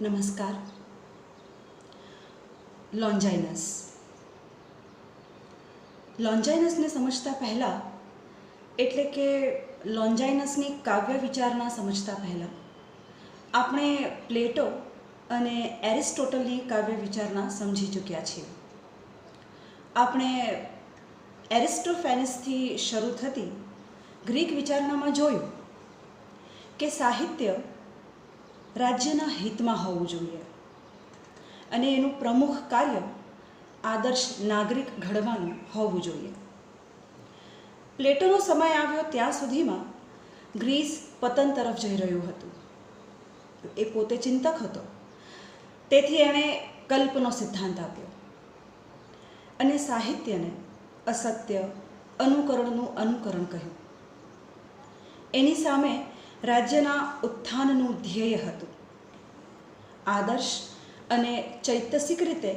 નમસ્કાર. લોન્જાઇનસને સમજતા પહેલાં, એટલે કે લોન્જાઇનસની કાવ્ય વિચારણા સમજતા પહેલાં આપણે પ્લેટો અને એરિસ્ટોટલની કાવ્ય વિચારણા સમજી ચૂક્યા છીએ. આપણે એરિસ્ટોફેનિસથી શરૂ થતી ગ્રીક વિચારણામાં જોયું કે સાહિત્ય રાજ્યના હિતમાં હોવું જોઈએ અને એનું પ્રમુખ કાર્ય આદર્શ નાગરિક ઘડવાનું હોવું જોઈએ. પ્લેટોનો સમય આવ્યો ત્યાં સુધીમાં ગ્રીસ પતન તરફ જઈ રહ્યું હતું. એ પોતે ચિંતક હતો, તેથી એણે કલ્પનો સિદ્ધાંત આપ્યો અને સાહિત્યને અસત્ય અનુકરણનું અનુકરણ કહ્યું. એની સામે રાજ્યના ઉત્થાનનું ધ્યેય હતું. આદર્શ અને ચૈતસિક રીતે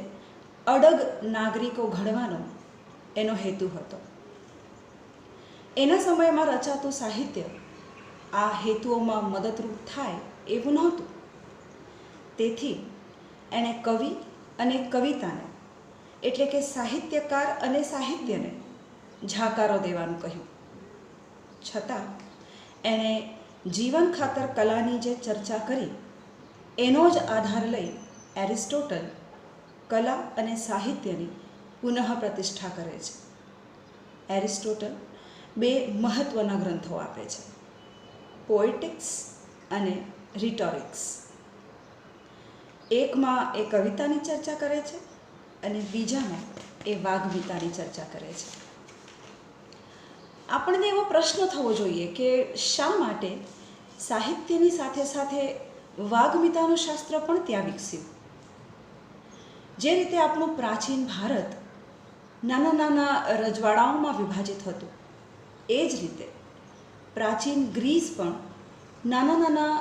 અડગ નાગરિકો ઘડવાનો એનો હેતુ હતો. એના સમયમાં રચાતું સાહિત્ય આ હેતુઓમાં મદદરૂપ થાય એવું નહોતું. તેથી એણે કવિ અને કવિતાને, એટલે કે સાહિત્યકાર અને સાહિત્યને ઝાકારો દેવાનું કહ્યું. છતાં એણે જીવન ખાતર કલાની જે ચર્ચા કરી એનો જ આધાર લઈ એરિસ્ટોટલ કલા અને સાહિત્યની પુનઃ પ્રતિષ્ઠા કરે છે. એરિસ્ટોટલ બે મહત્ત્વના ગ્રંથો આપે છે, પોએટિક્સ અને રિટોરિક્સ. એકમાં એ કવિતાની ચર્ચા કરે છે અને બીજામાં એ વાગ્મીતાની ચર્ચા કરે છે. આપણને એવો પ્રશ્ન થવો જોઈએ કે શા માટે સાહિત્યની સાથે સાથે વાગ્મીતાનું શાસ્ત્ર પણ ત્યાં વિકસ્યું. જે રીતે આપણું પ્રાચીન ભારત નાના નાના રજવાડાઓમાં વિભાજિત હતું, એ જ રીતે પ્રાચીન ગ્રીસ પણ નાના નાના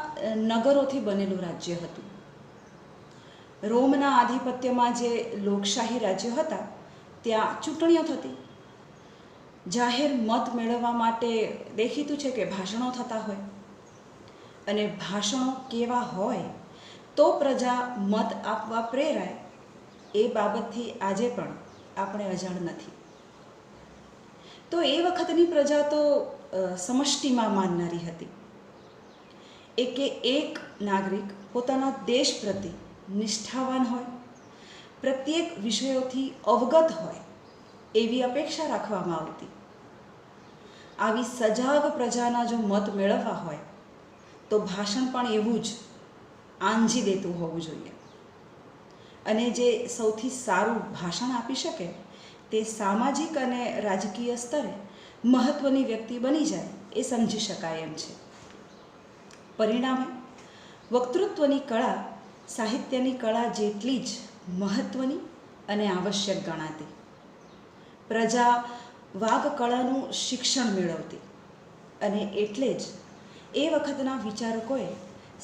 નગરોથી બનેલું રાજ્ય હતું. રોમના આધિપત્યમાં જે લોકશાહી રાજ્યો હતા ત્યાં ચૂંટણીઓ થતી. જાહેર મત મેળવવા માટે દેખીતું છે કે ભાષણો થતા હોય, અને ભાષણો કેવા હોય તો પ્રજા મત આપવા પ્રેરાય એ બાબતથી આજે પણ આપણે અજાણ નથી. તો એ વખતની પ્રજા તો સમષ્ટિમાં માનનારી હતી. એકે એક નાગરિક પોતાના દેશ પ્રતિ નિષ્ઠાવાન હોય, પ્રત્યેક વિષયોથી અવગત હોય એવી અપેક્ષા રાખવામાં આવતી. આવી સજાગ પ્રજાના જો મત મેળવવા હોય તો ભાષણ પણ એવું જ આંજી દેતું હોવું જોઈએ. અને જે સૌથી સારું ભાષણ આપી શકે તે સામાજિક અને રાજકીય સ્તરે મહત્ત્વની વ્યક્તિ બની જાય એ સમજી શકાય એમ છે. પરિણામે વક્તૃત્વની કળા સાહિત્યની કળા જેટલી જ મહત્ત્વની અને આવશ્યક ગણાતી. પ્રજા વાગકળાનું શિક્ષણ મેળવતી અને એટલે જ એ વખતના વિચારકોએ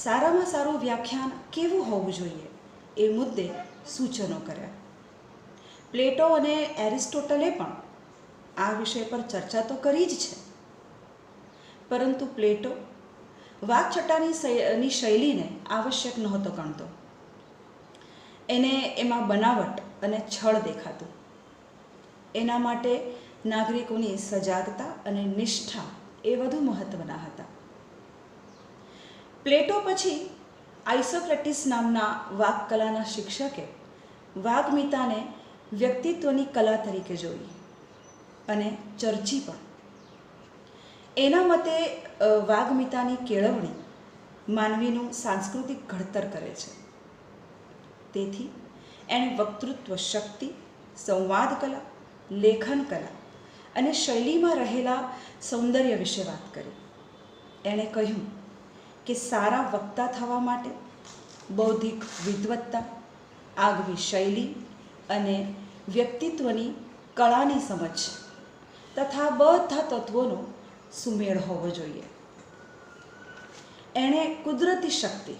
સારામાં સારું વ્યાખ્યાન કેવું હોવું જોઈએ એ મુદ્દે સૂચનો કર્યા. પ્લેટો અને એરિસ્ટોટલે પણ આ વિષય પર ચર્ચા તો કરી જ છે, પરંતુ પ્લેટો વાકછટાની શૈલીને આવશ્યક નહોતો ગણતો. એને એમાં બનાવટ અને છળ દેખાતું. એના માટે નાગરિકોની સજાગતા અને નિષ્ઠા એ વધુ મહત્ત્વના હતા. પ્લેટો પછી આઇસોક્રેટિસ નામના વાકકલાના શિક્ષકે વાગ્મીતાને વ્યક્તિત્વની કલા તરીકે જોઈ અને ચર્ચી પણ. એના મતે વાગ્મીતાની કેળવણી માનવીનું સાંસ્કૃતિક ઘડતર કરે છે. તેથી એણે વક્તૃત્વ શક્તિ, સંવાદ કલા, લેખન કલા અને શૈલીમાં રહેલા સૌંદર્ય વિશે વાત કરી. એણે કહ્યું કે સારા વક્તા થવા માટે બૌદ્ધિક વિદ્વત્તા, આગવી શૈલી અને વ્યક્તિત્વની કળાની સમજ તથા બધા તત્વોનો સુમેળ હોવો જોઈએ. એણે કુદરતી શક્તિ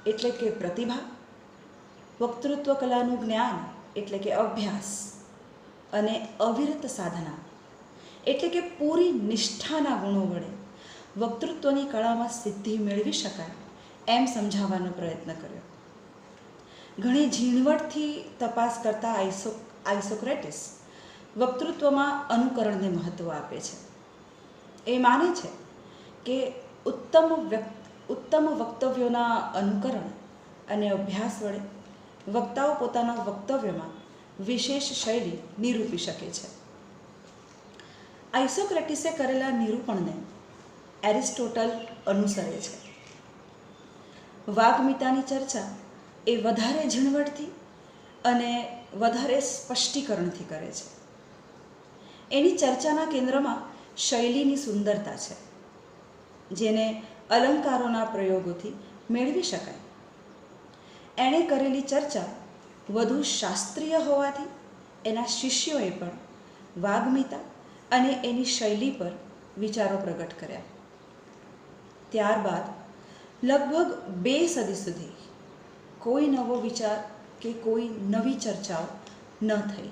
એટલે કે પ્રતિભા, વક્તૃત્વ કલાનું જ્ઞાન એટલે કે અભ્યાસ અને અવિરત સાધના એટલે કે પૂરી નિષ્ઠાના ગુણો વડે વક્તૃત્વની કળામાં સિદ્ધિ મેળવી શકાય એમ સમજાવવાનો પ્રયત્ન કર્યો. ઘણી ઝીણવટથી તપાસ કરતા આઇસોક્રેટિસ વક્તૃત્વમાં અનુકરણને મહત્ત્વ આપે છે. એ માને છે કે ઉત્તમ વક્તવ્યોના અનુકરણ અને અભ્યાસ વડે વક્તાઓ પોતાના વક્તવ્યમાં વિશેષ શૈલી નિરૂપી શકે છે. આઇસોક્રેટિસે કરેલા નિરૂપણને એરિસ્ટોટલ અનુસરે છે. વાગ્મિતાની ચર્ચા એ વધારે ઝીણવટથી અને વધારે સ્પષ્ટીકરણથી કરે છે. એની ચર્ચાના કેન્દ્રમાં શૈલીની સુંદરતા છે, જેને અલંકારોના પ્રયોગોથી મેળવી શકાય. એણે કરેલી ચર્ચા વધુ શાસ્ત્રીય હોવાથી એના શિષ્યોએ પણ વાગ્મિતા અને એની શૈલી પર વિચારો પ્રગટ કર્યા. ત્યારબાદ લગભગ 2 સદી સુધી કોઈ નવો વિચાર કે કોઈ નવી ચર્ચાઓ ન થઈ.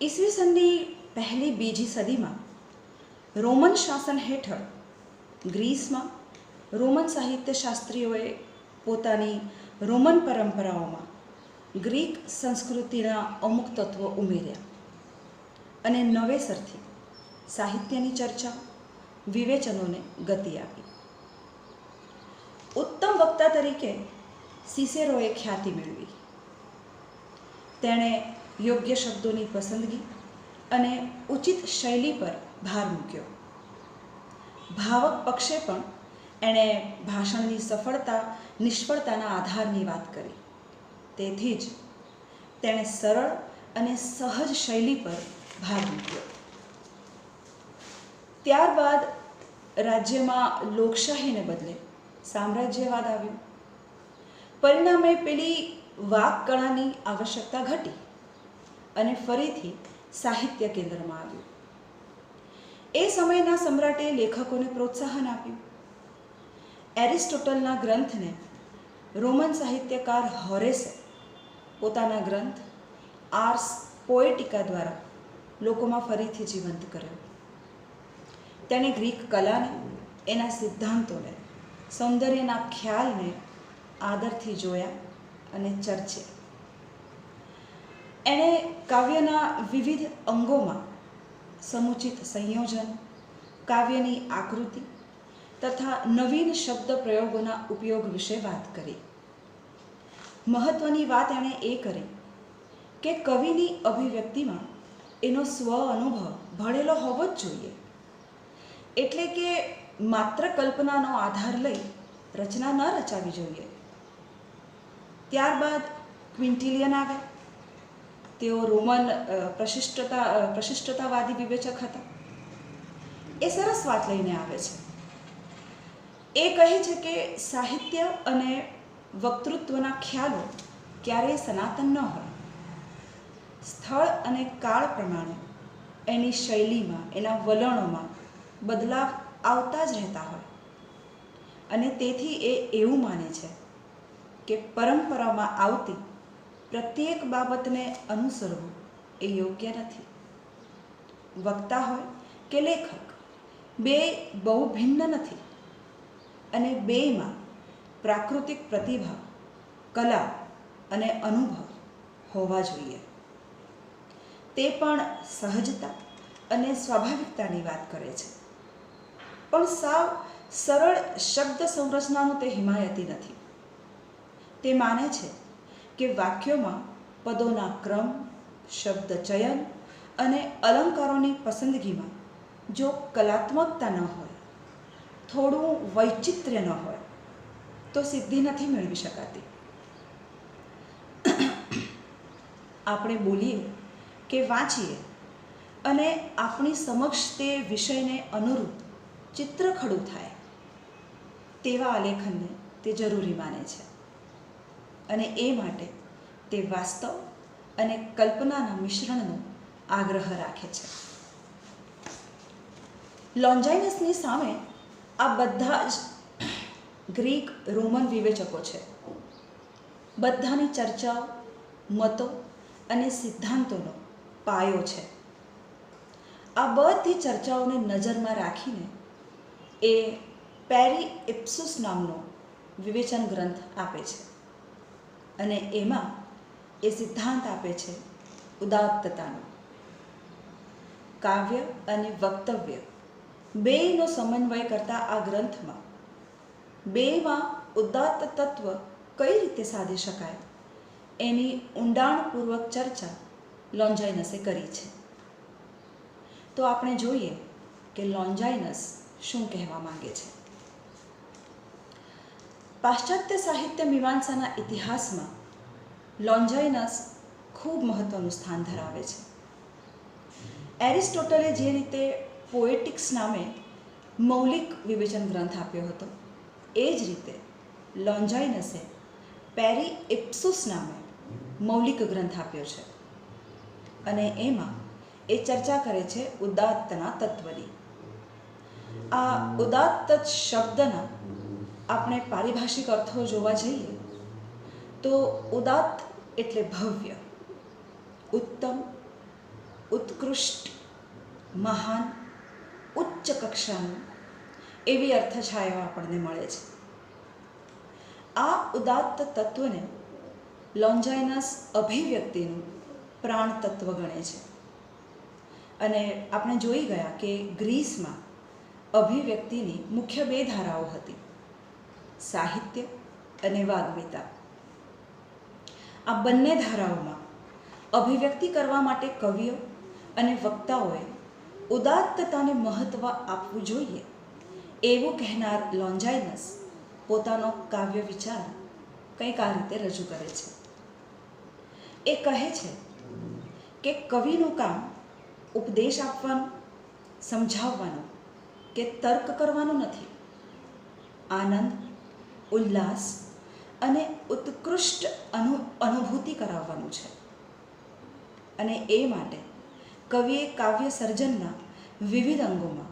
ઈસવીસનની પહેલી બીજી સદીમાં રોમન શાસન હેઠળ ગ્રીસમાં રોમન સાહિત્યશાસ્ત્રીઓએ પોતાની રોમન પરંપરાઓમાં ગ્રીક સંસ્કૃતિના અમુક તત્વો ઉમેર્યા અને નવેસરથી સાહિત્યની ચર્ચા વિવેચનોને ગતિ આપી. ઉત્તમ વક્તા તરીકે સિસેરોએ ખ્યાતિ મેળવી. તેણે યોગ્ય શબ્દોની પસંદગી અને ઉચિત શૈલી પર ભાર મૂક્યો. ભાવક પક્ષે પણ એણે ભાષણની સફળતા નિષ્ફળતાના આધારની વાત કરી. તેથી જ તેણે સરળ અને સહજ શૈલી પર ભાર મૂક્યો. ત્યારબાદ રાજ્યમાં લોકશાહીને બદલે સામ્રાજ્યવાદ આવ્યો. પરિણામે પેલી વાક્કળાની આવશ્યકતા ઘટી અને ફરીથી સાહિત્ય કેન્દ્રમાં આવ્યું. એ સમયના સમ્રાટે લેખકોને પ્રોત્સાહન આપ્યું. એરિસ્ટોટલના ગ્રંથને રોમન સાહિત્યકાર હોરેસે પોતાના ગ્રંથ આર્સ પોએટિકા દ્વારા લોકોમાં ફરીથી જીવંત કર્યો. તેણે ગ્રીક કલાને, એના સિદ્ધાંતોને, સૌંદર્યના ખ્યાલને આદરથી જોયા અને ચર્ચ્યા. એણે કાવ્યના વિવિધ અંગોમાં સમુચિત સંયોજન, કાવ્યની આકૃતિ તથા નવીન શબ્દ પ્રયોગોના ઉપયોગ વિશે વાત કરી. મહત્વની વાત એણે એ કરી કે કવિની અભિવ્યક્તિમાં એનો સ્વ અનુભવ ભળેલો હોવો જ જોઈએ. એટલે કે માત્ર કલ્પનાનો આધાર લઈ રચના ન રચાવી જોઈએ. ત્યારબાદ ક્વિન્ટિલિયન આવ્યા. તેઓ રોમન પ્રશિષ્ટતાવાદી વિવેચક હતા. એ સરસ વાત લઈને આવે છે. એ કહે છે કે સાહિત્ય અને વક્તૃત્વના ખ્યાલો ક્યારેય સનાતન ન હોય. સ્થળ અને કાળ પ્રમાણે એની શૈલીમાં, એના વલણોમાં બદલાવ આવતા જ રહેતા હોય. અને તેથી એ એવું માને છે કે પરંપરામાં આવતી પ્રત્યેક બાબતને અનુસરવું એ યોગ્ય નથી. વક્તા હોય કે લેખક, બે બહુ ભિન્ન નથી અને બેમાં પ્રાકૃતિક પ્રતિભા, કલા અને અનુભવ હોવા જોઈએ. તે પણ સહજતા અને સ્વાભાવિકતાની વાત કરે છે. પણ સાવ સરળ શબ્દ સંરચનાનો તે હિમાયતી નથી. તે માને છે કે વાક્યોમાં પદોના ક્રમ, શબ્દ ચયન અને અલંકારોની પસંદગીમાં જો કલાત્મકતા ન હોય, થોડું વૈચિત્ર્ય ન હોય, તો સિદ્ધિ નથી મેળવી શકાતી. આપણે બોલીએ કે વાંચીએ અને આપણી સમક્ષ તે વિષયને અનુરૂપ ચિત્ર ખડું થાય, તેવા આલેખનને તે જરૂરી માને છે. અને એ માટે તે વાસ્તવ અને કલ્પનાના મિશ્રણનો આગ્રહ રાખે છે. લોન્જાઇનસની સામે આ બધા જ ગ્રીક રોમન વિવેચકો છે. બધાની ચર્ચાઓ, મતો અને સિદ્ધાંતોનો પાયો છે. આ બધી ચર્ચાઓને નજરમાં રાખીને એ પેરી ઇપ્સુસ નામનો વિવેચન ગ્રંથ આપે છે. અને એમાં એ સિદ્ધાંત આપે છે ઉદાત્તતાનો. કાવ્ય અને વક્તવ્ય બેયનો સમન્વય કરતા આ ગ્રંથમાં બેમાં ઉદાત્ત તત્વ કઈ રીતે સાધી શકાય એની ઊંડાણપૂર્વક ચર્ચા લોન્જાઇનસે કરી છે. તો આપણે જોઈએ કે લોન્જાઇનસ શું કહેવા માંગે છે. પાશ્ચાત્ય સાહિત્ય મીમાંસાના ઇતિહાસમાં લોન્જાઇનસ ખૂબ મહત્વનું સ્થાન ધરાવે છે. એરિસ્ટોટલે જે રીતે પોએટિક્સ નામે મૌલિક વિવેચન ગ્રંથ આપ્યો હતો, એ જ રીતે લોન્જાઇનસે પેરી ઇપ્સુસ નામે મૌલિક ગ્રંથ આપ્યો છે અને એમાં એ ચર્ચા કરે છે ઉદાત્તના તત્વની. આ ઉદાત્ત શબ્દના આપણે પારિભાષિક અર્થો જોવા જઈએ તો ઉદાત્ત એટલે ભવ્ય, ઉત્તમ, ઉત્કૃષ્ટ, મહાન, ઉચ્ચ કક્ષાનું એવી અર્થછાયા આપણને મળે છે. આ ઉદાત્ત તત્વને લોન્જાઇનસ અભિવ્યક્તિનું પ્રાણ તત્વ ગણે છે અને આપણે જોઈ ગયા કે ગ્રીસમાં અભિવ્યક્તિની મુખ્ય બે ધારાઓ હતી, સાહિત્ય અને વાગ્મિતા. આ બંને ધારાઓમાં અભિવ્યક્તિ કરવા માટે કવિઓ અને વક્તાઓએ ઉદાત્તતાને મહત્ત્વ આપવું જોઈએ એવું કહેનાર લોન્જાઇનસ પોતાનો કાવ્ય વિચાર કંઈક આ રીતે રજૂ કરે છે. એ કહે છે કે કવિનું કામ ઉપદેશ આપવાનું, સમજાવવાનું કે તર્ક કરવાનું નથી. આનંદ, ઉલ્લાસ અને ઉત્કૃષ્ટ અનુભૂતિ કરાવવાનું છે અને એ માટે કવિએ કાવ્ય સર્જનના વિવિધ અંગોમાં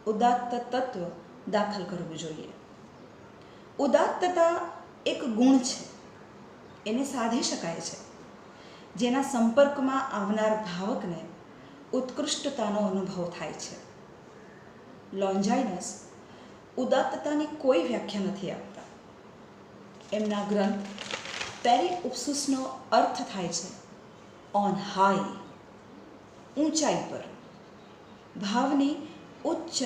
ઉદાત્ત તત્વ દાખલ કરવું જોઈએ. ઉદાત્તતા એક ગુણ છે, એને સાધી શકાય છે, જેના સંપર્કમાં આવનાર ભાવકને ઉત્કૃષ્ટતાનો અનુભવ થાય છે. લોન્જાઇનસ ઉદાત્તતાની કોઈ વ્યાખ્યા નથી આપતા. એમના ગ્રંથ પેરી ઉપ્સુસનો અર્થ થાય છે ઓન હાઈ, ઊંચાઈ પર, ભાવની ઉચ્ચ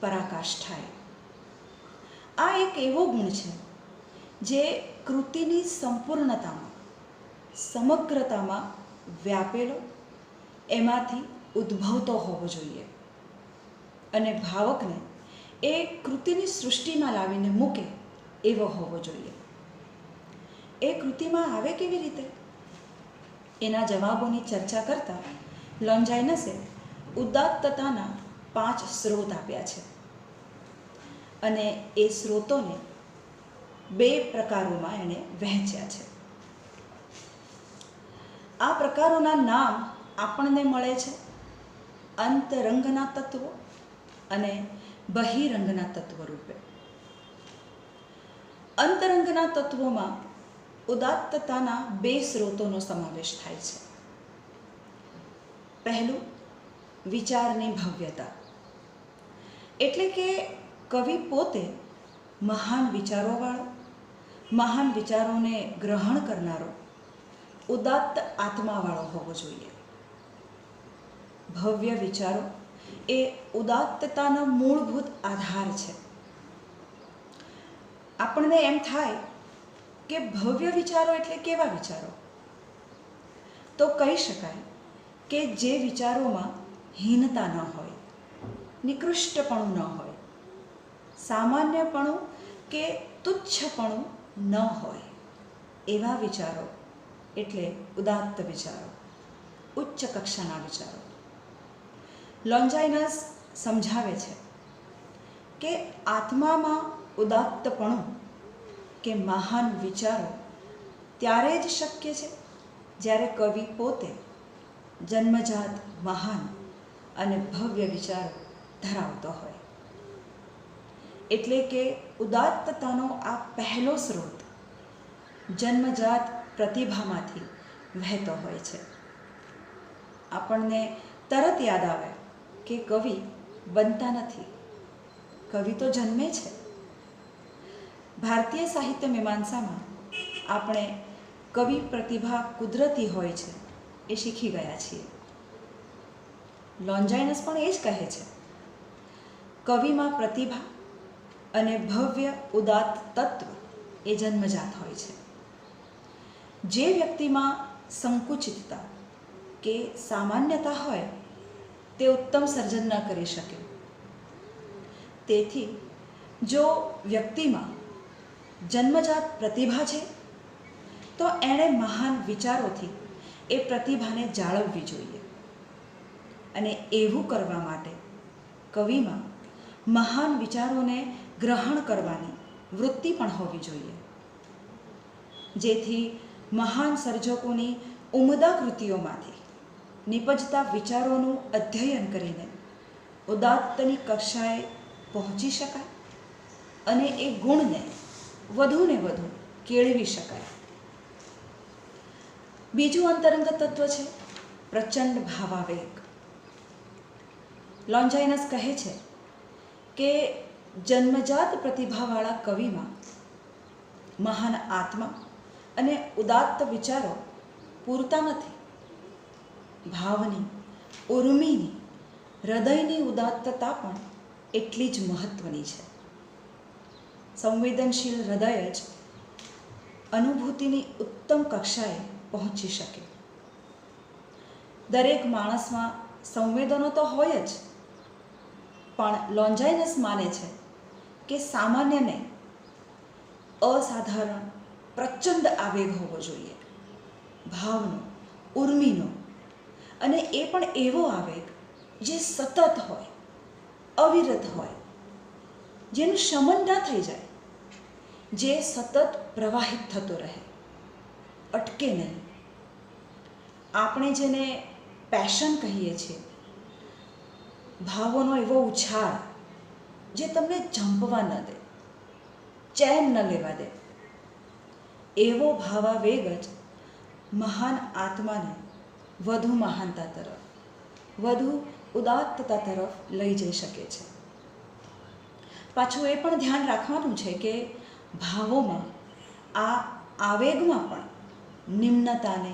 પરાકાષ્ઠાએ. આ એક એવો ગુણ છે જે કૃતિની સંપૂર્ણતામાં, સમગ્રતામાં વ્યાપેલો, એમાંથી ઉદ્ભવતો હોવો જોઈએ અને ભાવકને એ કૃતિની સૃષ્ટિમાં લાવીને મૂકે એવો હોવો જોઈએ. એ કૃતિમાં આવે કેવી રીતે? એના જવાબોની ચર્ચા કરતા લોન્જાઇનસે ઉદાત્તતાના 5 સ્ત્રોત આપ્યા છે અને એ સ્ત્રોતોને 2 પ્રકારોમાં એણે વહેંચ્યા છે. આ પ્રકારોના નામ આપણને મળે છે અંતરંગના તત્વો અને બહિરંગના તત્વ રૂપે. અંતરંગના તત્વોમાં ઉદાત્તતાના 2 સ્ત્રોતોનો સમાવેશ થાય છે. પહેલું, વિચારની ભવ્યતા, એટલે કે કવિ પોતે મહાન વિચારોવાળો, મહાન વિચારોને ગ્રહણ કરનારો ઉદાત્ત આત્માવાળો હોવો જોઈએ. ભવ્ય વિચારો એ ઉદાત્તતાનો મૂળભૂત આધાર છે. આપણને એમ થાય કે ભવ્ય વિચારો એટલે કેવા વિચારો? તો કહી શકાય કે જે વિચારોમાં હીનતા ન હોય, નિકૃષ્ટપણું ન હોય, સામાન્યપણું કે તુચ્છપણું ન હોય એવા વિચારો એટલે ઉદાત્ત વિચારો, ઉચ્ચ કક્ષાના વિચારો. લોન્જાઇનસ સમજાવે છે કે આત્મામાં ઉદાત્તપણું કે મહાન વિચારો ત્યારે જ શક્ય છે જ્યારે કવિ પોતે જન્મજાત મહાન અને ભવ્ય વિચારો ધરાવતો હોય. એટલે કે ઉદાત્તતાનો આ પહેલો સ્ત્રોત જન્મજાત પ્રતિભામાંથી વહેતો હોય છે. આપણને તરત યાદ આવે કે કવિ બનતા નથી, કવિ તો જન્મે છે. ભારતીય સાહિત્ય મીમાંસામાં આપણે કવિ પ્રતિભા કુદરતી હોય છે એ શીખી ગયા છીએ. લોન્જાઇનસ પણ એ જ કહે છે, કવિમાં પ્રતિભા અને ભવ્ય ઉદાત્ત તત્વ એ જન્મજાત હોય છે. જે વ્યક્તિમાં સંકુચિતતા કે સામાન્યતા હોય તે ઉત્તમ સર્જન ન કરી શકે. તેથી જો વ્યક્તિમાં જન્મજાત પ્રતિભા છે તો એણે મહાન વિચારોથી એ પ્રતિભાને જાળવવી જોઈએ. અને એવું કરવા માટે કવિમાં મહાન વિચારોને ગ્રહણ કરવાની વૃત્તિ પણ હોવી જોઈએ, જેથી મહાન સર્જકોની ઉમદા કૃતિઓમાંથી નિપજતા વિચારોનું અધ્યયન કરીને ઉદાત્તની કક્ષાએ પહોંચી શકાય અને એ ગુણને વધુને વધુ કેળવી શકાય. બીજું અંતરંગ તત્વ છે પ્રચંડ ભાવાવેગ. લોન્જાઇનસ કહે છે કે જન્મજાત પ્રતિભાવાળા કવિમાં મહાન આત્મા અને ઉદાત્ત વિચારો પૂરતા નથી. ભાવની, ઉર્મિની, હૃદયની ઉદાત્તતા પણ એટલી જ મહત્ત્વની છે. સંવેદનશીલ હૃદય જ અનુભૂતિની ઉત્તમ કક્ષાએ પહોંચી શકે. દરેક માણસમાં સંવેદનો તો હોય જ, પણ લોન્જાઇનસ માને છે કે સામાન્ય નહીં, અસાધારણ પ્રચંડ આવેગ હોવો જોઈએ. ભાવનો, ઉર્મિનો, અને એ પણ એવો આવેગ જે સતત હોય, અવિરત હોય, જેનું શમન ન થઈ જાય, જે સતત પ્રવાહિત થતો રહે, અટકે નહીં. આપણે જેને પેશન કહીએ છીએ, ભાવોનો એવો ઉછાળ જે તમને ઝંપવા ન દે, ચેન ન લેવા દે, એવો ભાવાવેગ જ મહાન આત્માને વધુ મહાનતા તરફ, વધુ ઉદાત્તતા તરફ લઈ જઈ શકે છે. પાછું એ પણ ધ્યાન રાખવાનું છે કે ભાવોમાં, આ આવેગમાં પણ નિમ્નતાને,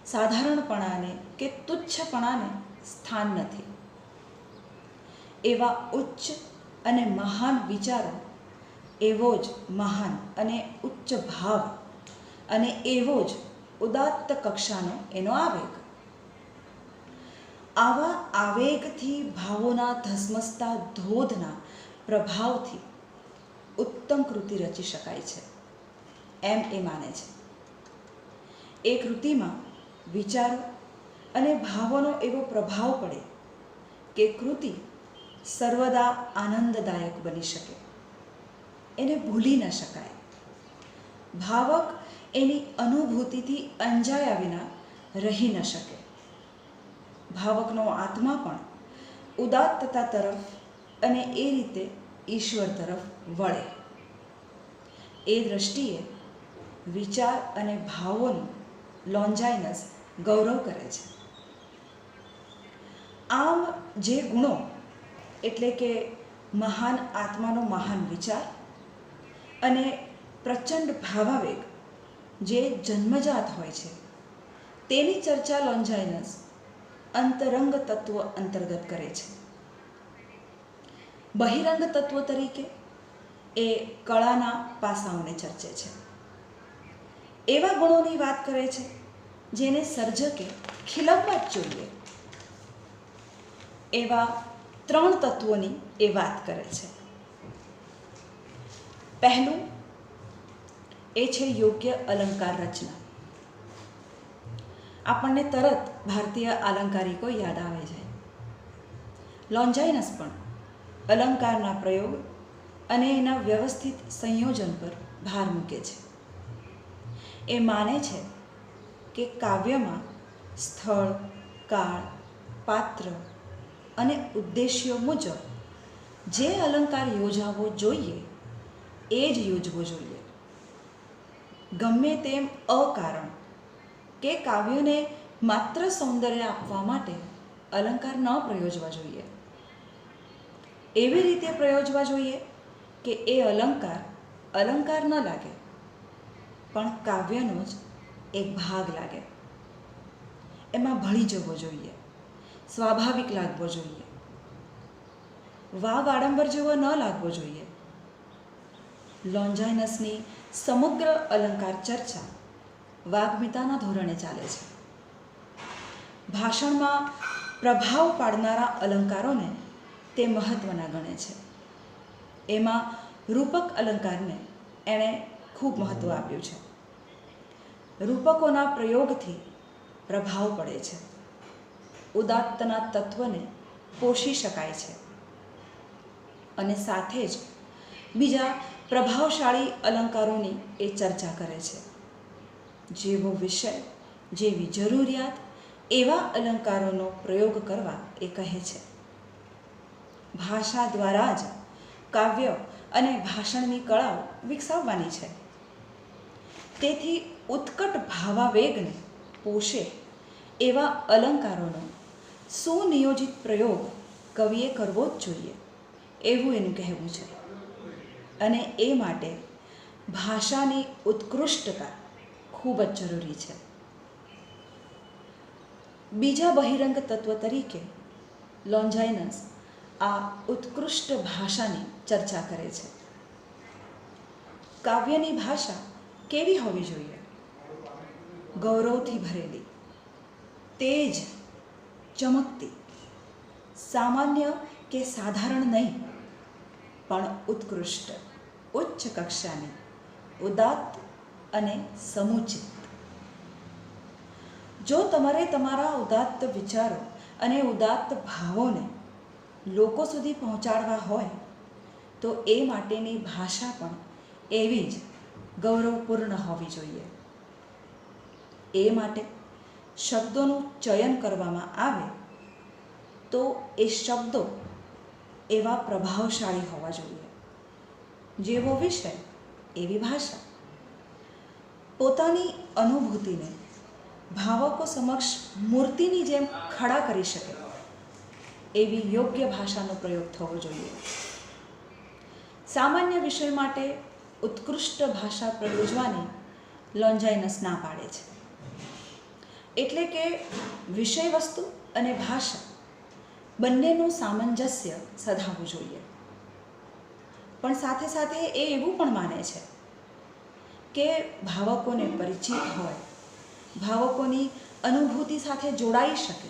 સાધારણપણાને કે તુચ્છપણાને સ્થાન નથી. એવા ઉચ્ચ અને મહાન વિચારો, એવો જ મહાન અને ઉચ્ચ ભાવ અને એવો જ ઉદાત્ત કક્ષાનો એનો આવેગ. આવા આવેગથી, ભાવોના ધસમસતા ધોધના પ્રભાવથી ઉત્તમ કૃતિ રચી શકાય છે, એમ એ માને છે. એ કૃતિમાં વિચારો અને ભાવોનો એવો પ્રભાવ પડે કે કૃતિ સર્વદા આનંદદાયક બની શકે, એને ભૂલી ન શકાય. ભાવક એની અનુભૂતિથી અંજાયા વિના રહી ન શકે. ભાવકનો આત્મા પણ ઉદાત્તતા તરફ અને એ રીતે ઈશ્વર તરફ વળે. એ દૃષ્ટિએ વિચાર અને ભાવોનું લોન્જાઇનસ ગૌરવ કરે છે. આમ જે ગુણો એટલે કે મહાન આત્માનો મહાન વિચાર અને પ્રચંડ ભાવાવેગ જે જન્મજાત હોય છે, તેની ચર્ચા લોન્જાઇનસ અંતરંગ તત્વ અંતર્ગત કરે છે. બહિરંગ તત્વ તરીકે એ કળાના પાસાઓને ચર્ચે છે. એવા ગુણોની વાત કરે છે જેને સર્જકે ખીલવવા જ જોઈએ. એવા 3 તત્વોની એ વાત કરે છે. પહેલું એ છે યોગ્ય અલંકાર રચના. આપણને તરત ભારતીય અલંકારિકો યાદ આવે છે. લોન્જાઇનસ પણ અલંકારના પ્રયોગ અને એના વ્યવસ્થિત સંયોજન પર ભાર મૂકે છે. એ માને છે કે કાવ્યમાં સ્થળ, કાળ, પાત્ર અને ઉદ્દેશ્યો મુજબ જે અલંકાર યોજાવો જોઈએ એ જ યોજવો જોઈએ. ગમે તેમ અકારણ કે કાવ્યને માત્ર સૌંદર્ય આપવા માટે અલંકાર ન પ્રયોજવા જોઈએ. એવી રીતે પ્રયોજવા જોઈએ કે એ અલંકાર અલંકાર ન લાગે, પણ કાવ્યનો જ એક ભાગ લાગે, એમાં ભળી જવો જોઈએ, સ્વાભાવિક લાગવો જોઈએ, વાગ આડંબર જેવો ન લાગવો જોઈએ. લોન્જાઇનસની સમગ્ર અલંકાર ચર્ચા વાગ્મિતાના ધોરણે ચાલે છે. ભાષણમાં પ્રભાવ પાડનારા અલંકારોને તે મહત્ત્વના ગણે છે. એમાં રૂપક અલંકારને એણે ખૂબ મહત્ત્વ આપ્યું છે. રૂપકોના પ્રયોગથી પ્રભાવ પડે છે, ઉદાત્તના તત્વને પોષી શકાય છે અને સાથે જ બીજા પ્રભાવશાળી અલંકારોની એ ચર્ચા કરે છે. જેવો વિષય, જેવી જરૂરિયાત એવા અલંકારોનો પ્રયોગ કરવા એ કહે છે. ભાષા દ્વારા જ કાવ્ય અને ભાષણની કળાઓ વિકસાવવાની છે. તેથી ઉત્કટ ભાવાવેગને પોષે એવા અલંકારોનો સુનિયોજિત પ્રયોગ કવિએ કરવો જ જોઈએ, એવું એનું કહેવું છે. અને એ માટે ભાષાની ઉત્કૃષ્ટતા ખૂબ જ જરૂરી છે. બીજા બહિરંગ તત્વ તરીકે લોન્જાઇનસ આ ઉત્કૃષ્ટ ભાષાની ચર્ચા કરે છે. કાવ્યની ભાષા કેવી હોવી જોઈએ? ગૌરવથી ભરેલી, તેજ, ચમકતી, સામાન્ય કે સાધારણ નહીં, પણ ઉત્કૃષ્ટ, ઉચ્ચ કક્ષાની, ઉદાત્ત અને સમુચિત. જો તમારે તમારા ઉદાત્ત વિચારો અને ઉદાત્ત ભાવોને લોકો સુધી પહોંચાડવા હોય તો એ માટેની ભાષા પણ એવી જ ગૌરવપૂર્ણ હોવી જોઈએ. એ માટે શબ્દોનું ચયન કરવામાં આવે તો એ શબ્દો એવા પ્રભાવશાળી હોવા જોઈએ. જેવો વિષય એવી ભાષા. પોતાની અનુભૂતિને ભાવકો સમક્ષ મૂર્તિની જેમ ખડા કરી શકે એવી યોગ્ય ભાષાનો પ્રયોગ થવો જોઈએ. સામાન્ય વિષય માટે ઉત્કૃષ્ટ ભાષા પ્રયોજવાની લોન્જાઇનસ ના પાડે છે. એટલે કે વિષય વસ્તુ અને ભાષા બંનેનું સામંજસ્ય સધાવવું જોઈએ. પણ સાથે સાથે એ એવું પણ માને છે કે ભાવકોને પરિચિત હોય, ભાવકોની અનુભૂતિ સાથે જોડાઈ શકે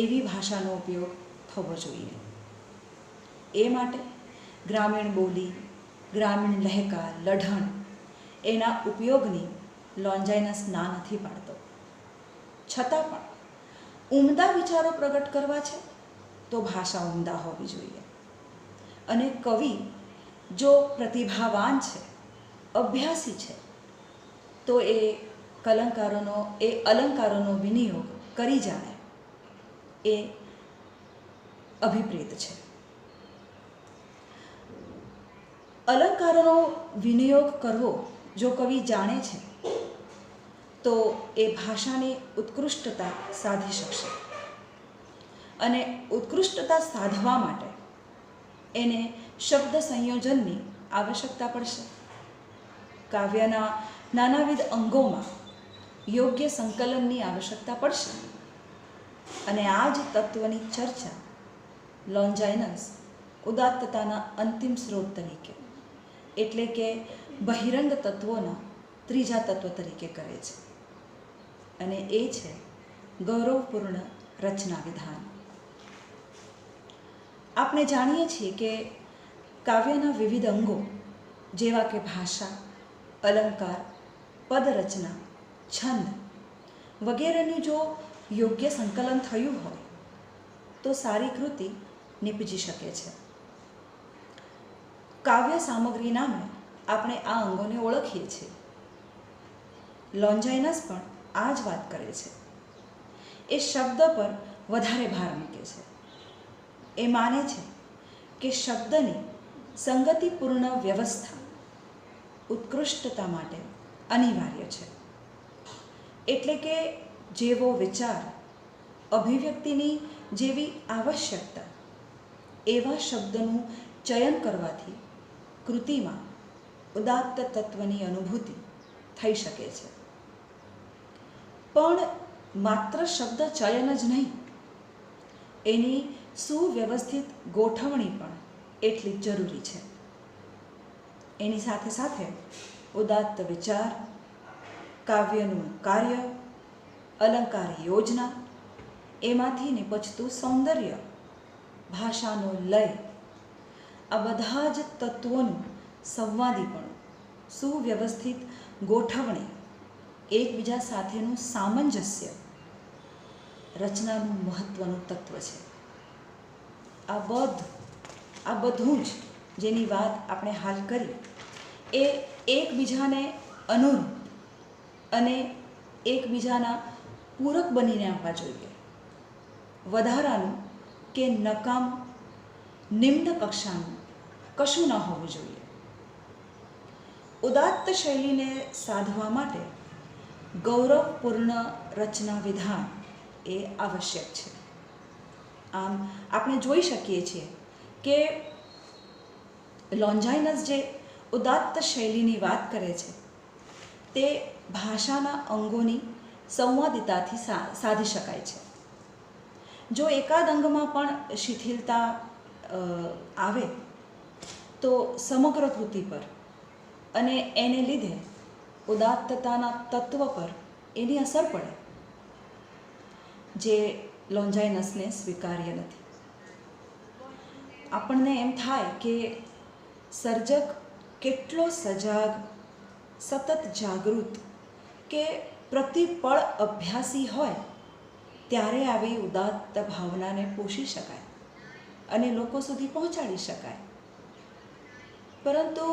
એવી ભાષાનો ઉપયોગ થવો જોઈએ. એ માટે ગ્રામીણ બોલી, ગ્રામીણ લહેકા, લઢણ એના ઉપયોગની લોન્જાઇનસ ના નથી પાડતો. છતાં પણ ઉમદા વિચારો પ્રગટ કરવા છે તો ભાષા ઉમદા હોવી જોઈએ. અને કવિ જો પ્રતિભાવાન છે, અભ્યાસી છે, તો એ અલંકારોનો વિનિયોગ કરી જાણે એ અભિપ્રેત છે. અલંકારોનો વિનિયોગ કરવો જો કવિ જાણે છે તો એ ભાષાની ઉત્કૃષ્ટતા સાધી શકશે. અને ઉત્કૃષ્ટતા સાધવા માટે એને શબ્દ સંયોજનની આવશ્યકતા પડશે. કાવ્યના નાનાવિધ અંગોમાં યોગ્ય સંકલનની આવશ્યકતા પડશે. અને આ જ તત્વની ચર્ચા લોન્જાઇનસ ઉદાત્તતાના અંતિમ સ્ત્રોત તરીકે, એટલે કે બહિરંગ તત્વોના ત્રીજા તત્વ તરીકે કરે છે. અને એ છે ગૌરવપૂર્ણ રચના વિધાન. આપણે જાણીએ છીએ કે કાવ્યના વિવિધ અંગો જેવા કે ભાષા, અલંકાર, પદરચના, છંદ વગેરેનું જો યોગ્ય સંકલન થયું હોય તો સારી કૃતિ નીપજી શકે છે. કાવ્ય સામગ્રી નામે આપણે આ અંગોને ઓળખીએ છીએ. લોન્જાઇનસ પણ આ જ વાત કરે છે. એ શબ્દ પર વધારે ભાર મૂકે છે. એ માને છે કે શબ્દની સંગતિપૂર્ણ વ્યવસ્થા ઉત્કૃષ્ટતા માટે અનિવાર્ય છે. એટલે કે જેવો વિચાર, અભિવ્યક્તિની જેવી આવશ્યકતા એવા શબ્દનું ચયન કરવાથી કૃતિમાં ઉદાત્ત તત્વની અનુભૂતિ થઈ શકે છે. પણ માત્ર શબ્દ ચયન જ નહીં, એની સુવ્યવસ્થિત ગોઠવણી પણ એટલી જ જરૂરી છે. એની સાથે સાથે ઉદાત્ત વિચાર, કાવ્યનું કાર્ય, અલંકાર યોજના, એમાંથી નિપજતું સૌંદર્ય, ભાષાનો લય, આ બધા જ તત્વોનું સંવાદીપણું, સુવ્યવસ્થિત ગોઠવણી, એકબીજા સાથેનું સામંજસ્ય રચનાનું મહત્ત્વનું તત્વ છે. આ બધું જ જેની વાત આપણે હાલ કરી એ એકબીજાને અનુરૂપ અને એકબીજાના પૂરક બનીને આવવા જોઈએ. વધારાનું કે નકામ નિમ્ન કક્ષાનું કશું ન હોવું જોઈએ. ઉદાત્ત શૈલીને સાધવા માટે ગૌરવપૂર્ણ રચના વિધાન એ આવશ્યક છે. આમ આપણે જોઈ શકીએ છીએ કે લોન્જાઇનસ જે ઉદાત્ત શૈલીની વાત કરે છે તે ભાષાના અંગોની સંવાદિતાથી સાધી શકાય છે. જો એકાદ અંગમાં પણ શિથિલતા આવે તો સમગ્ર કૃતિ પર અને એને લીધે ઉદાત્તતાના તત્વ પર એની અસર પડે, જે લોન્જાઇનસને સ્વીકાર્ય નથી. આપણને એમ થાય કે સર્જક કેટલો સજાગ, સતત જાગૃત કે પ્રતિપળ અભ્યાસી હોય ત્યારે આવી ઉદાત્ત ભાવનાને પોષી શકાય અને લોકો સુધી પહોંચાડી શકાય. પરંતુ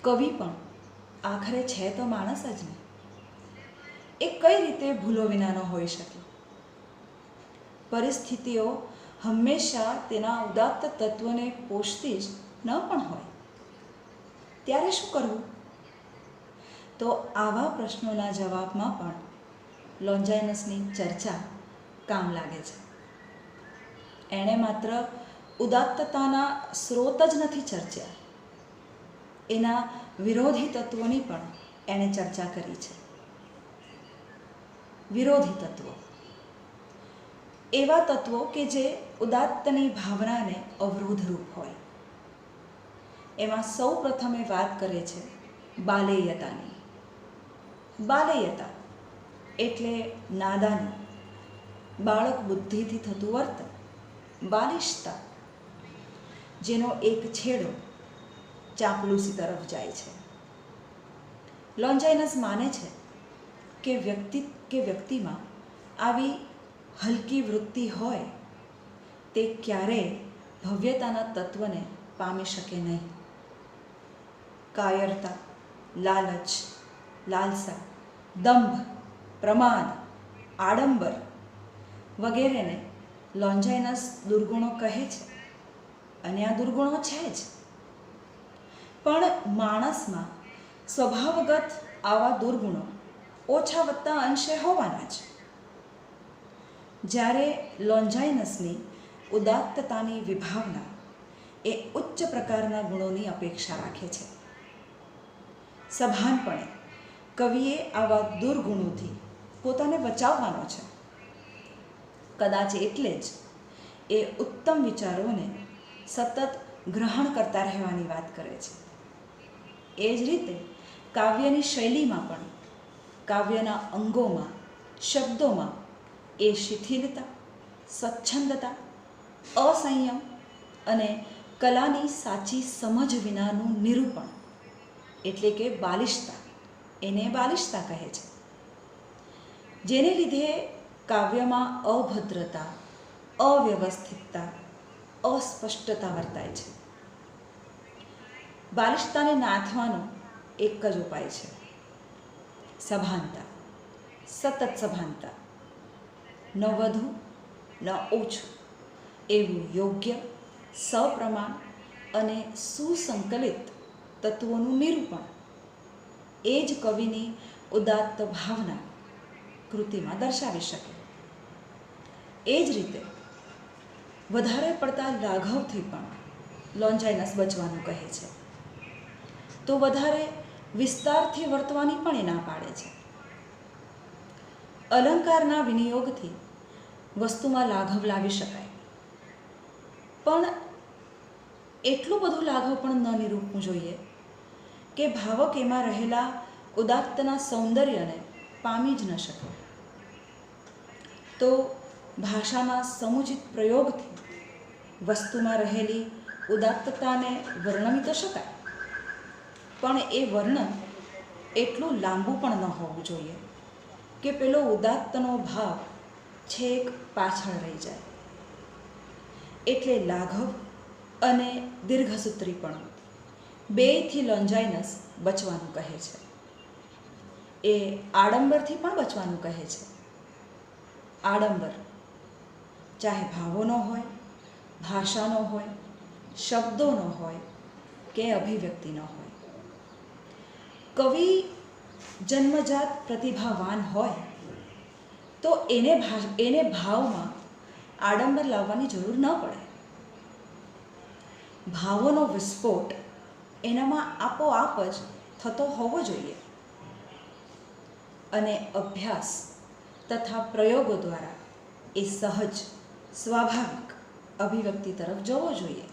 કવિ પણ આખરે છે તો માણસ જ ને, એ કઈ રીતે ભૂલો વિનાનો હોઈ શકે? પરિસ્થિતિઓ હંમેશા તેના ઉદાત્ત તત્વને પોષતી જ ન પણ હોય, ત્યારે શું કરવું? તો આવા પ્રશ્નોના જવાબમાં પણ લોન્જાઇનસની ચર્ચા કામ લાગે છે. એણે માત્ર ઉદાત્તતાના સ્રોત જ નથી ચર્ચ્યા, એના વિરોધી તત્વોની પણ એણે ચર્ચા કરી છે. વિરોધી તત્વો એવા તત્વો કે જે ઉદાત્તની ભાવનાને અવરોધરૂપ હોય. એમાં સૌ પ્રથમે વાત કરે છે બાલેયતાની. બાલેયતા એટલે નાદાની, બાળક બુદ્ધિથી થતું વર્તન. બાલિશતા જેનો એક છેડો ચાપલૂસી તરફ જાય છે. લોન્જાઇનસ માને છે કે વ્યક્તિમાં આવી હલકી વૃત્તિ હોય તે ક્યારેય ભવ્યતાના તત્વને પામી શકે નહીં. કાયરતા, લાલચ, લાલસા, દંભ, પ્રમાદ, આડંબર વગેરેને લોન્જાઇનસ દુર્ગુણો કહે છે, અને આ દુર્ગુણો છે જ. પણ માણસમાં સ્વભાવગત આવા દુર્ગુણો ઓછા વત્તા અંશે હોવાના જ. જ્યારે લોન્જાઇનસની ઉદાત્તતાની વિભાવના એ ઉચ્ચ પ્રકારના ગુણોની અપેક્ષા રાખે છે. સભાનપણે કવિએ આવા દુર્ગુણોથી પોતાને બચાવવાનો છે. કદાચ એટલે જ એ ઉત્તમ વિચારોને સતત ગ્રહણ કરતા રહેવાની વાત કરે છે. એ જ રીતે કાવ્યની શૈલીમાં પણ, કાવ્યના અંગોમાં, શબ્દોમાં એ શિથિલતા, સ્વચ્છંદતા, અસંયમ અને કલાની સાચી સમજ વિનાનું નિરૂપણ એટલે કે બાલિશતા, એને બાલિશતા કહે છે. જેને લીધે કાવ્યમાં અભદ્રતા, અવ્યવસ્થિતતા, અસ્પષ્ટતા વર્તાય છે. બાલિશતાને નાથવાનો એક જ ઉપાય છે સભાનતા, સતત સભાનતા. ન વધુ ન ઓછું એવું યોગ્ય, સપ્રમાણ અને સુસંકલિત તત્વોનું નિરૂપણ. એ જ કવિની ઉદાત્ત ભાવના કૃતિમાં દર્શાવી શકે. એ જ રીતે વધારે પડતા લાઘવથી પણ લોન્જાઇનસ બચવાનું કહે છે, તો વધારે વિસ્તારથી વર્તવાની પણ એ ના પાડે છે. અલંકારના વિનિયોગથી વસ્તુમાં લાઘવ લાવી શકાય, પણ એટલું બધું લાઘવ પણ ન નિરૂપવું જોઈએ કે ભાવક એમાં રહેલા ઉદાત્તના સૌંદર્યને પામી જ ન શકે. તો ભાષાના સમુચિત પ્રયોગથી વસ્તુમાં રહેલી ઉદાત્તતાને વર્ણવી તો શકાય, પણ એ વર્ણન એટલું લાંબુ પણ ન હોવું જોઈએ કે પેલો ઉદાત્તનો ભાવ છેક પાછળ રહી જાય. એટલે લાઘવ અને દીર્ઘસૂત્રીપણું બેયથી લોન્જાઇનસ બચવાનું કહે છે. એ આડંબરથી પણ બચવાનું કહે છે. આડંબર ચાહે ભાવોનો હોય, ભાષાનો હોય, શબ્દોનો હોય કે અભિવ્યક્તિનો હોય. કવિ જન્મજાત પ્રતિભાવાન હોય તો એને ભાવમાં આડંબર લાવવાની જરૂર ન પડે. ભાવોનો વિસ્ફોટ એનામાં આપોઆપ જ થતો હોવો જોઈએ અને અભ્યાસ તથા પ્રયોગો દ્વારા એ સહજ સ્વાભાવિક અભિવ્યક્તિ તરફ જવો જોઈએ.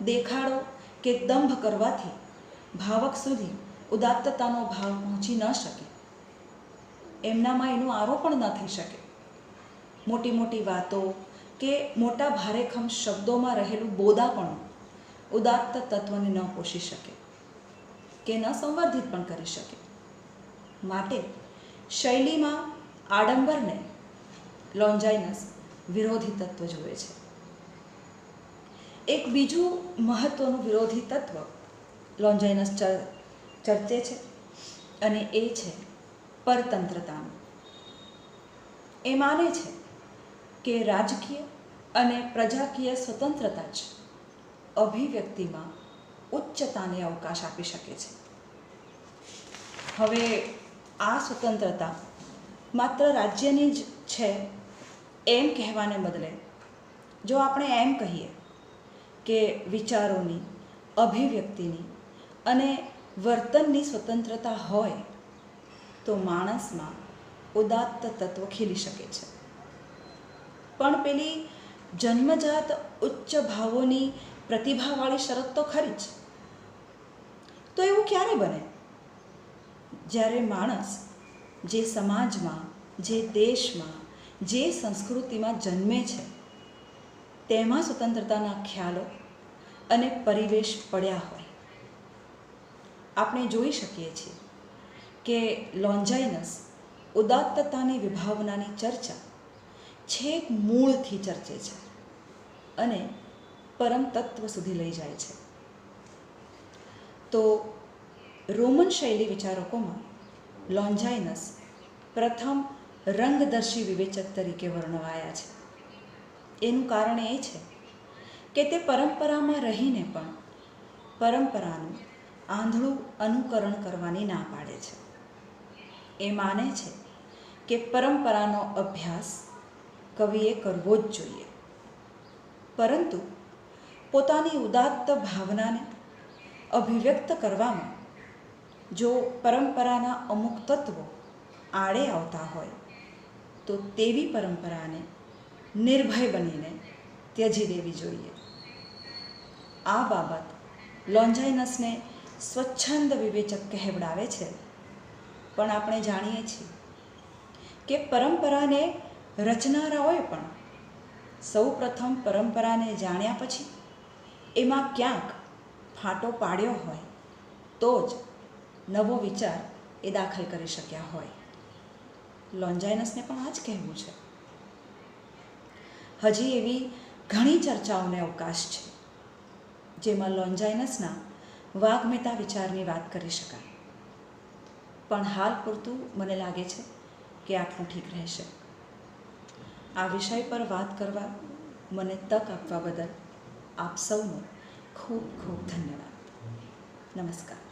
દેખાડો કે દંભ કરવાથી ભાવક સુધી ઉદાત્તતાનો ભાવ પહોંચી ન શકે, એમનામાં એનું આરોપણ ન થઈ શકે. મોટી મોટી વાતો કે મોટા ભારેખમ શબ્દોમાં રહેલું બોદાપણું ઉદાત્ત તત્વને ન પોષી શકે કે ન સંવર્ધિત પણ કરી શકે. માટે શૈલીમાં આડંબરને લોન્જાઇનસ વિરોધી તત્વ જુએ છે. એક બીજું મહત્વનું વિરોધી તત્વ લોન્જાઇનસ ચર્ચે છે અને એ છે પરતંત્રતાનું. એ માને છે કે રાજકીય અને પ્રજાકીય સ્વતંત્રતા જ અભિવ્યક્તિમાં ઉચ્ચતાને અવકાશ આપી શકે છે. હવે આ સ્વતંત્રતા માત્ર રાજ્યની જ છે એમ કહેવાને બદલે જો આપણે એમ કહીએ કે વિચારોની, અભિવ્યક્તિની અને વર્તનની સ્વતંત્રતા હોય તો માણસમાં ઉદાત્ત તત્વ ખીલી શકે છે. પણ પેલી જન્મજાત ઉચ્ચ ભાવોની પ્રતિભાવાળી શરત તો ખરી જ. તો એવું ક્યારે બને? જ્યારે માણસ જે સમાજમાં, જે દેશમાં, જે સંસ્કૃતિમાં જન્મે છે તેમાં સ્વતંત્રતાના ખ્યાલો અને પરિવેશ પડ્યા હોય. આપણે જોઈ શકીએ છીએ કે લોન્જાઇનસ ઉદાત્તતાની વિભાવનાની ચર્ચા છેક મૂળથી ચર્ચે છે અને પરમ તત્વ સુધી લઈ જાય છે. તો રોમન શૈલી વિચારકોમાં લોન્જાઇનસ પ્રથમ રંગદર્શી વિવેચક તરીકે વર્ણવાયા છે. એનું કારણ એ છે કે તે પરંપરામાં રહીને પણ પરંપરાનું આંધળું અનુકરણ કરવાની ના પાડે છે. એ માને છે કે પરંપરાનો અભ્યાસ કવિએ કરવો જ જોઈએ, પરંતુ પોતાની ઉદાત્ત ભાવનાને અભિવ્યક્ત કરવામાં જો પરંપરાના અમુક તત્વો આડે આવતા હોય તો તેવી પરંપરાને નિર્ભય બનીને ત્યજી દેવી જોઈએ. આ બાબત લોન્જાઇનસને સ્વચ્છંદ વિવેચક કહેવડાવે છે. પણ આપણે જાણીએ છીએ કે પરંપરાને રચનારાઓએ પણ સૌ પ્રથમ પરંપરાને જાણ્યા પછી એમાં ક્યાંક ફાંટો પાડ્યો હોય તો જ નવો વિચાર એ દાખલ કરી શક્યા હોય. લોન્જાઇનસને પણ આ જ કહેવું છે. હજી એવી ઘણી ચર્ચાઓને અવકાશ છે જેમાં લોન્જાઇનસના વાગ્મિતા વિચારની વાત કરી શકાય, પણ હાલ પૂરતું મને લાગે છે કે આટલું ઠીક રહેશે. આ વિષય પર વાત કરવા મને તક આપવા બદલ આપ સૌનો ખૂબ ખૂબ ધન્યવાદ. નમસ્કાર.